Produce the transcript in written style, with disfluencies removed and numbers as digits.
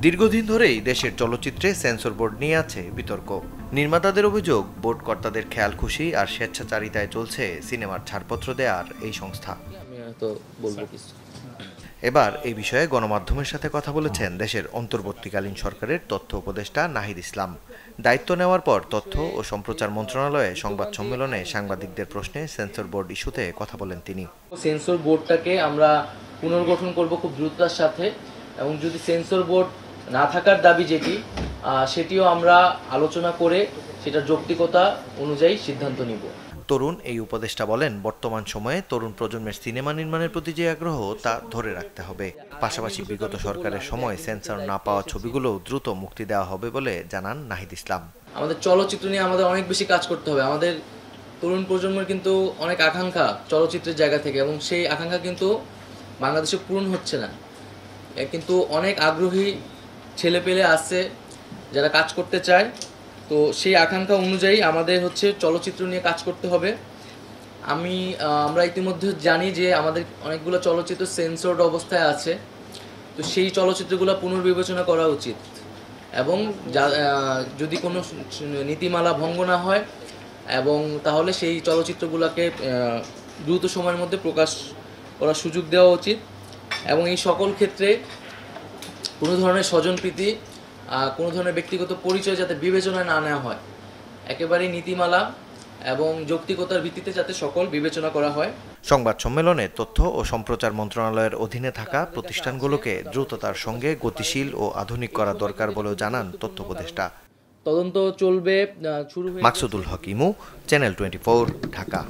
দীর্ঘদিন ধরেই দেশের চলচ্চিত্রে সেন্সর বোর্ড নিয়ে আছে বিতর্ক। নির্মাতাদের অভিযোগ, বোর্ড কর্তাদের খেয়াল খুশি আর স্বেচ্ছাচারিতায় চলছে সিনেমার ছাড়পত্র দেওয়ার এই সংস্থা। এবার এই বিষয়ে গণমাধ্যমের সাথে কথা বলেছেন দেশের অন্তর্বর্তীকালীন সরকারের তথ্য উপদেষ্টা নাহিদ ইসলাম। দায়িত্ব নেওয়ার পর তথ্য ও সম্প্রচার মন্ত্রণালয়ে সংবাদ সম্মেলনে সাংবাদিকদের প্রশ্নে সেন্সর বোর্ড ইস্যুতে কথা বলেন তিনি। সেন্সর বোর্ডটাকে আমরা পুনর্গঠন করব খুব দ্রুততার সাথে, এবং যদি সেন্সর বোর্ড না থাকার দাবি সেটিও আমরা আলোচনা করে সেটা যৌক্তিকতা অনুযায়ী সিদ্ধান্ত নিব। তরুণ এই উপদেষ্টা বলেন, বর্তমান সময়ে তরুণ প্রজন্মের সিনেমা নির্মাণের প্রতি যে আগ্রহ তা ধরে রাখতে হবে। পাশাপাশি বিগত সরকারের সময় সেন্সর না পাওয়া ছবিগুলো দ্রুত মুক্তি দেওয়া হবে বলে জানান নাহিদ ইসলাম। আমাদের চলচ্চিত্র নিয়ে আমাদের অনেক বেশি কাজ করতে হবে। আমাদের তরুণ প্রজন্মের কিন্তু অনেক আকাঙ্ক্ষা চলচ্চিত্রের জায়গা থেকে, এবং সেই আকাঙ্ক্ষা কিন্তু বাংলাদেশে পূরণ হচ্ছে না। কিন্তু অনেক আগ্রহী ছেলেপেলে আছে যারা কাজ করতে চায়, তো সেই আকাঙ্ক্ষা অনুযায়ী আমাদের চলচ্চিত্র নিয়ে কাজ করতে হবে। আমরা ইতিমধ্যে জানি যে আমাদের অনেকগুলো চলচ্চিত্র সেন্সরড অবস্থায় আছে, তো সেই চলচ্চিত্রগুলো পুনর্বিবেচনা করা উচিত, এবং যদি কোনো নীতিমালা ভঙ্গ না হয় এবং তাহলে সেই চলচ্চিত্রগুলোকে দ্রুত সময়ের মধ্যে প্রকাশ করার সুযোগ দেওয়া উচিত, এবং এই সকল ক্ষেত্রে কোনো ধরনের স্বজনপ্রীতি, কোনো ধরনের ব্যক্তিগত পরিচয় যাতে বিবেচনায় না নেওয়া হয়, একেবারেই নীতিমালা এবং যৌক্তিকতার ভিত্তিতে যাতে সকল বিবেচনা করা হয়। সংবাদ সম্মেলনে তথ্য ও সম্প্রচার মন্ত্রণালয়ের অধীনে থাকা প্রতিষ্ঠানগুলোকে দ্রুততার সঙ্গে গতিশীল ও আধুনিক করা দরকার বলেও জানান তথ্য উপদেষ্টা। তদন্ত চলবে। মাকসুদুল হক ইমু, চ্যানেল 24, ঢাকা।